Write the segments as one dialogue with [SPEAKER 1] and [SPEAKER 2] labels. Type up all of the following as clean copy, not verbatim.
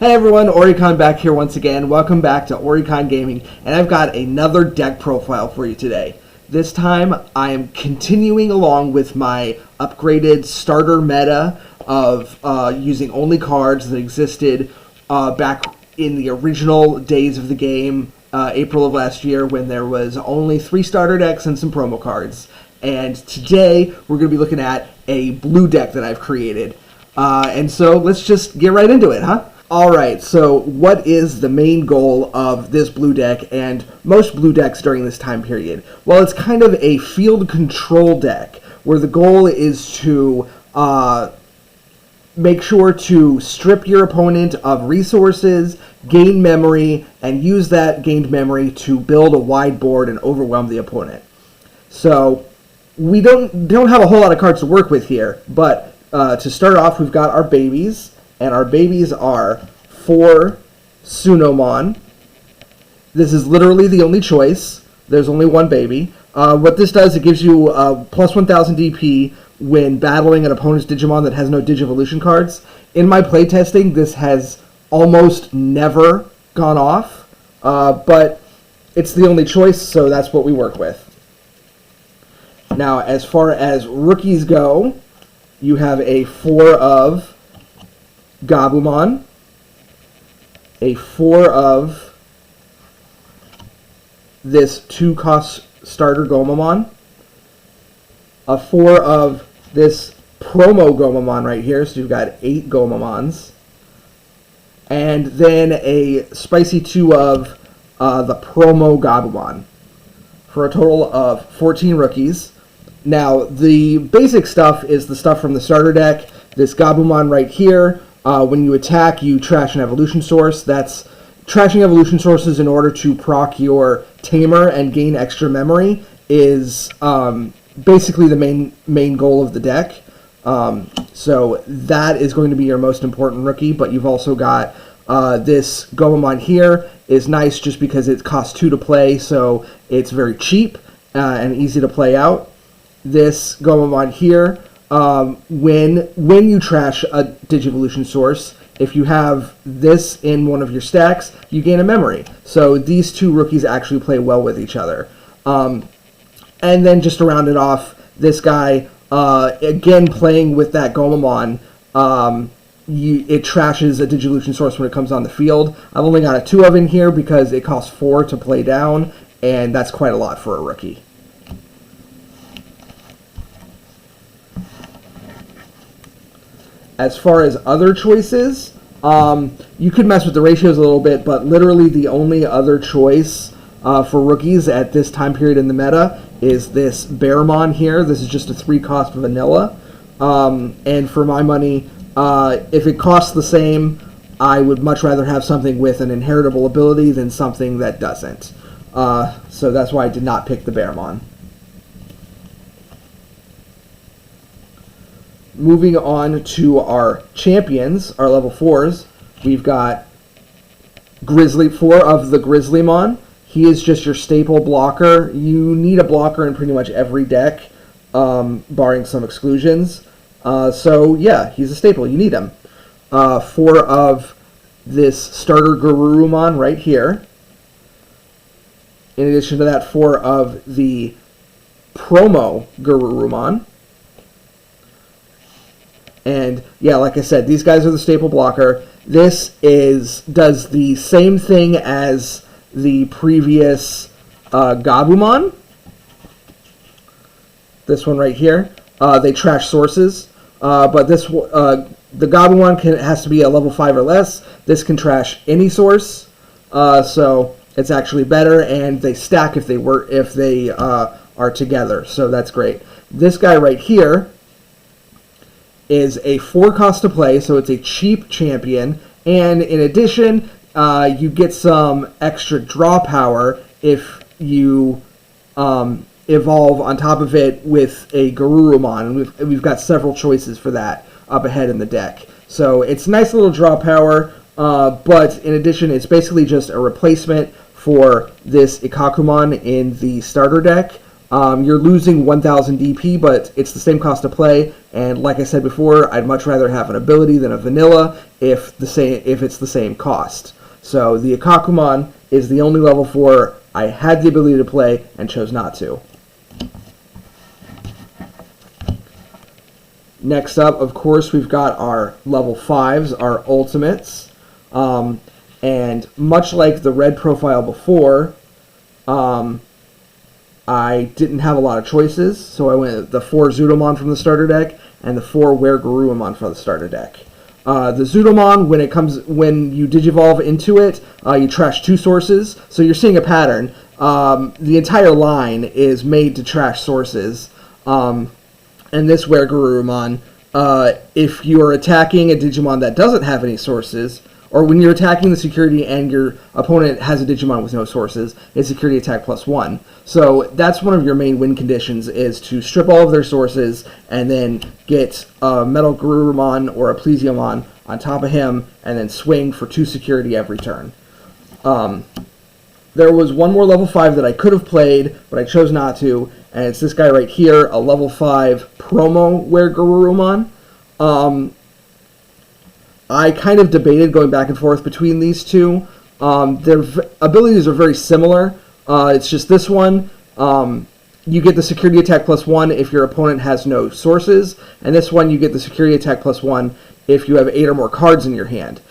[SPEAKER 1] Hey everyone, Oricon back here once again. Welcome back to Oricon Gaming, and I've got another deck profile for you today. This time, I am continuing along with my upgraded starter meta of using only cards that existed back in the original days of the game, April of last year, when there was only 3 starter decks and some promo cards. And today, we're going to be looking at a blue deck that I've created. And so, let's just get right into it, huh? Alright, so what is the main goal of this blue deck and most blue decks during this time period? Well, it's kind of a field control deck where the goal is to make sure to strip your opponent of resources, gain memory, and use that gained memory to build a wide board and overwhelm the opponent. So we don't have a whole lot of cards to work with here, but to start off, we've got our babies. And our babies are 4 Sunomon. This is literally the only choice. There's only one baby. What this does, it gives you plus 1000 DP when battling an opponent's Digimon that has no Digivolution cards. In my playtesting, this has almost never gone off, but it's the only choice, so that's what we work with. Now, as far as rookies go, you have a 4 of Gabumon, a 4 of this 2-cost starter Gomamon, a 4 of this promo Gomamon right here, so you've got 8 Gomamons, and then a spicy 2 of the promo Gabumon, for a total of 14 rookies. Now, the basic stuff is the stuff from the starter deck. This Gabumon right here, when you attack, you trash an evolution source. That's trashing evolution sources in order to proc your Tamer and gain extra memory is basically the main goal of the deck. So that is going to be your most important rookie, but you've also got this Gomamon here is nice just because it costs 2 to play, so it's very cheap and easy to play out. This Gomamon here, when you trash a Digivolution source, if you have this in one of your stacks, you gain a memory. So these 2 rookies actually play well with each other. And then just to round it off, this guy, again playing with that Gomamon, it trashes a Digivolution source when it comes on the field. I've only got a 2 of in here because it costs 4 to play down, and that's quite a lot for a rookie. As far as other choices, you could mess with the ratios a little bit, but literally the only other choice for rookies at this time period in the meta is this Bearmon here. This is just a 3-cost vanilla. And for my money, if it costs the same, I would much rather have something with an inheritable ability than something that doesn't. So that's why I did not pick the Bearmon. Moving on to our champions, our level 4s, we've got 4 of the Grizzlymon. He is just your staple blocker. You need a blocker in pretty much every deck, barring some exclusions. So yeah, he's a staple. You need him. 4 of this starter Garurumon right here. In addition to that, 4 of the promo Garurumon. And yeah, like I said, these guys are the staple blocker. This does the same thing as the previous Gabumon. This one right here. They trash sources, but the Gabumon has to be a level 5 or less. This can trash any source, so it's actually better. And they stack if they are together, so that's great. This guy right here is a 4-cost to play, so it's a cheap champion, and in addition, you get some extra draw power if you evolve on top of it with a Garurumon, and we've got several choices for that up ahead in the deck. So it's nice little draw power, but in addition, it's basically just a replacement for this Ikakumon in the starter deck. You're losing 1,000 DP, but it's the same cost to play. And like I said before, I'd much rather have an ability than a vanilla if it's the same cost. So the Ikakumon is the only level 4 I had the ability to play and chose not to. Next up, of course, we've got our level 5s, our ultimates. And much like the red profile before, I didn't have a lot of choices, so I went with the 4 Zudomon from the starter deck and the 4 Weregarurumon from the starter deck. The Zudomon, when you digivolve into it, you trash 2 sources, so you're seeing a pattern. The entire line is made to trash sources. And this Weregarurumon, if you are attacking a Digimon that doesn't have any sources, or when you're attacking the security and your opponent has a Digimon with no sources, it's security attack +1. So that's one of your main win conditions, is to strip all of their sources and then get a Metal Garurumon or a Plesiomon on top of him and then swing for 2 security every turn. There was one more level 5 that I could have played, but I chose not to, and it's this guy right here, a level 5 promo Weregarurumon. I kind of debated going back and forth between these two. Their abilities are very similar. It's just this one, you get the security attack +1 if your opponent has no sources, and this one you get the security attack +1 if you have 8 or more cards in your hand.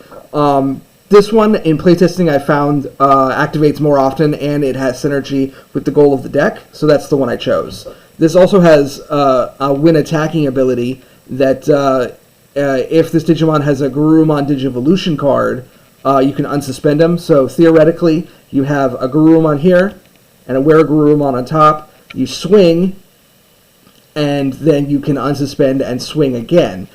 [SPEAKER 1] This one, in playtesting, I found activates more often, and it has synergy with the goal of the deck, so that's the one I chose. This also has a win attacking ability that if this Digimon has a Garurumon Digivolution card, you can unsuspend him. So theoretically, you have a Garurumon here and a Weregarurumon on top. You swing, and then you can unsuspend and swing again.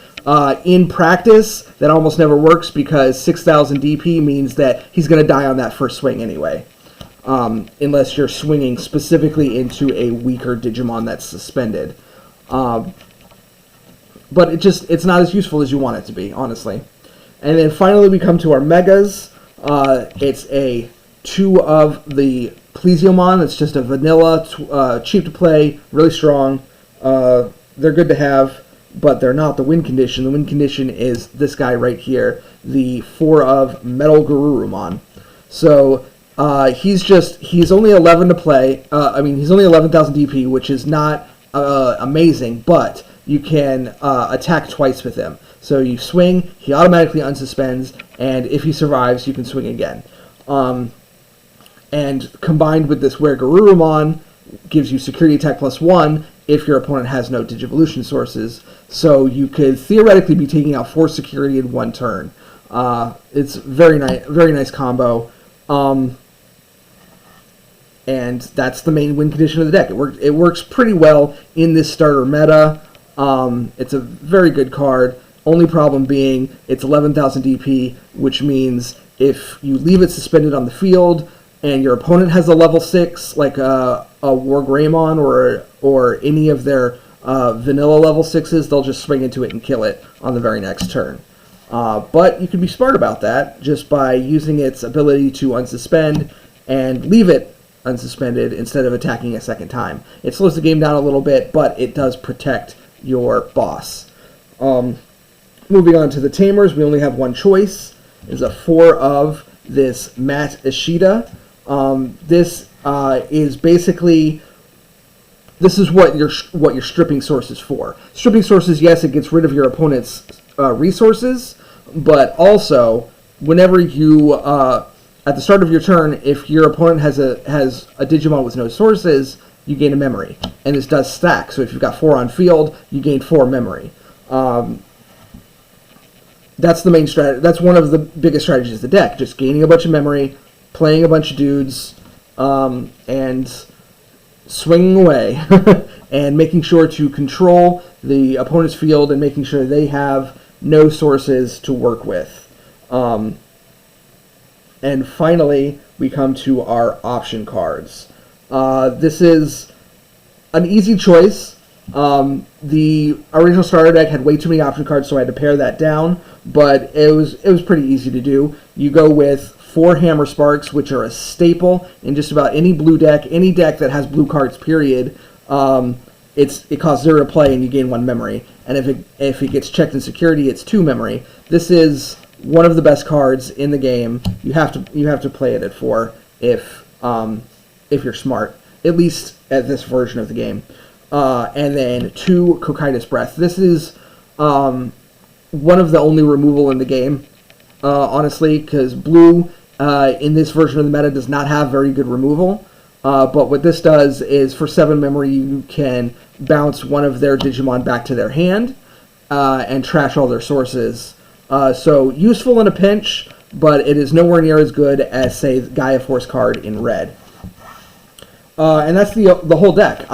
[SPEAKER 1] In practice, that almost never works because 6,000 DP means that he's going to die on that first swing anyway, unless you're swinging specifically into a weaker Digimon that's suspended. But it's not as useful as you want it to be, honestly. And then finally we come to our Megas. It's a 2 of the Plesiomon. It's just a vanilla, cheap to play, really strong. They're good to have, but they're not the win condition. The win condition is this guy right here, the 4 of Metal Garurumon. So he's only 11 to play. He's only 11,000 DP, which is not amazing, but you can attack twice with him. So you swing, he automatically unsuspends, and if he survives, you can swing again. And combined with this Weregarurumon, gives you security attack +1 if your opponent has no Digivolution sources. So you could theoretically be taking out 4 security in 1 turn. It's very nice combo. And that's the main win condition of the deck. It works pretty well in this starter meta. It's a very good card. Only problem being it's 11,000 DP, which means if you leave it suspended on the field and your opponent has a level 6, like a Wargreymon or any of their vanilla level 6s, they'll just swing into it and kill it on the very next turn. But you can be smart about that just by using its ability to unsuspend and leave it unsuspended instead of attacking a second time. It slows the game down a little bit, but it does protect your boss. Moving on to the Tamers, we only have one choice. It's a 4 of this Matt Ishida. This is basically, this is what your stripping source is for. Stripping sources, yes, it gets rid of your opponent's resources, but also whenever you at the start of your turn, if your opponent has a Digimon with no sources, you gain a memory, and this does stack. So if you've got 4 on field, you gain 4 memory. That's the main strategy. That's one of the biggest strategies of the deck. Just gaining a bunch of memory, playing a bunch of dudes, and swinging away, and making sure to control the opponent's field and making sure they have no sources to work with. And finally, we come to our option cards. This is an easy choice. The original starter deck had way too many option cards, so I had to pare that down, but it was pretty easy to do. You go with 4 Hammer Sparks, which are a staple in just about any blue deck, any deck that has blue cards, period. it costs 0 to play and you gain 1 memory. And if it gets checked in security, it's 2 memory. This is one of the best cards in the game. You have to play it at 4 if you're smart, at least at this version of the game. And then 2 Cocytus Breath. This is one of the only removal in the game, honestly, because blue in this version of the meta does not have very good removal. But what this does is for 7 memory, you can bounce one of their Digimon back to their hand and trash all their sources. So useful in a pinch, but it is nowhere near as good as, say, the Gaia Force card in red. And that's the whole deck.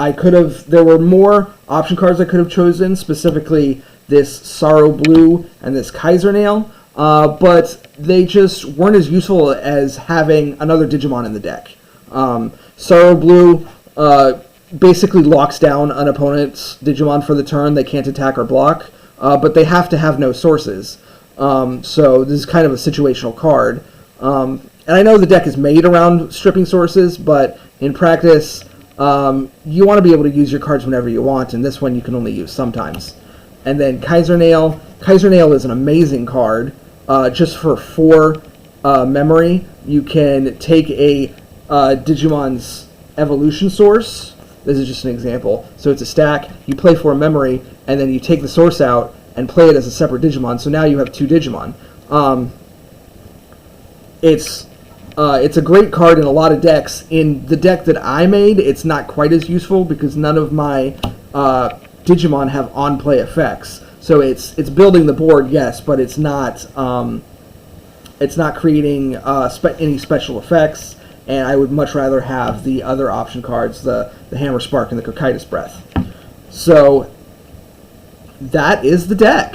[SPEAKER 1] There were more option cards I could have chosen, specifically this Sorrow Blue and this Kaiser Nail, but they just weren't as useful as having another Digimon in the deck. Sorrow Blue basically locks down an opponent's Digimon for the turn. They can't attack or block, but they have to have no sources. So this is kind of a situational card. And I know the deck is made around stripping sources, but in practice, you want to be able to use your cards whenever you want, and this one you can only use sometimes. And then Kaiser Nail. Kaiser Nail is an amazing card. Just for 4 memory, you can take a Digimon's evolution source. This is just an example. So it's a stack. You play 4 memory, and then you take the source out and play it as a separate Digimon. So now you have 2 Digimon. It's a great card in a lot of decks. In the deck that I made, it's not quite as useful because none of my Digimon have on-play effects. So it's building the board, yes, but it's not creating any special effects. And I would much rather have the other option cards, the Hammer Spark and the Cocytus Breath. So that is the deck.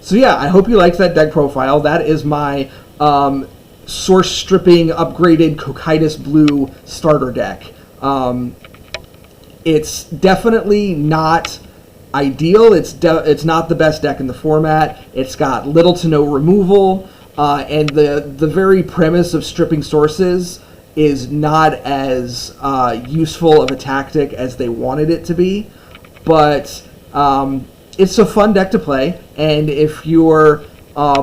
[SPEAKER 1] So yeah, I hope you liked that deck profile. That is my source stripping upgraded Cocytus Blue Starter Deck. It's definitely not ideal. It's not the best deck in the format. It's got little to no removal, and the very premise of stripping sources is not as useful of a tactic as they wanted it to be. But it's a fun deck to play, and if you're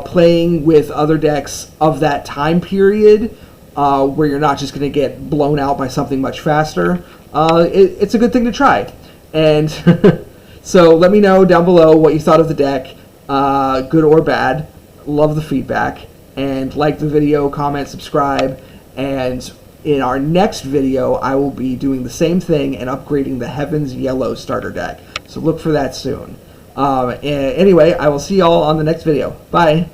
[SPEAKER 1] playing with other decks of that time period, where you're not just going to get blown out by something much faster, it's a good thing to try. And so let me know down below what you thought of the deck, good or bad. Love the feedback, and like the video, comment, subscribe, and in our next video I will be doing the same thing and upgrading the Heavens Yellow Starter Deck. So look for that soon. Anyway, I will see y'all on the next video. Bye!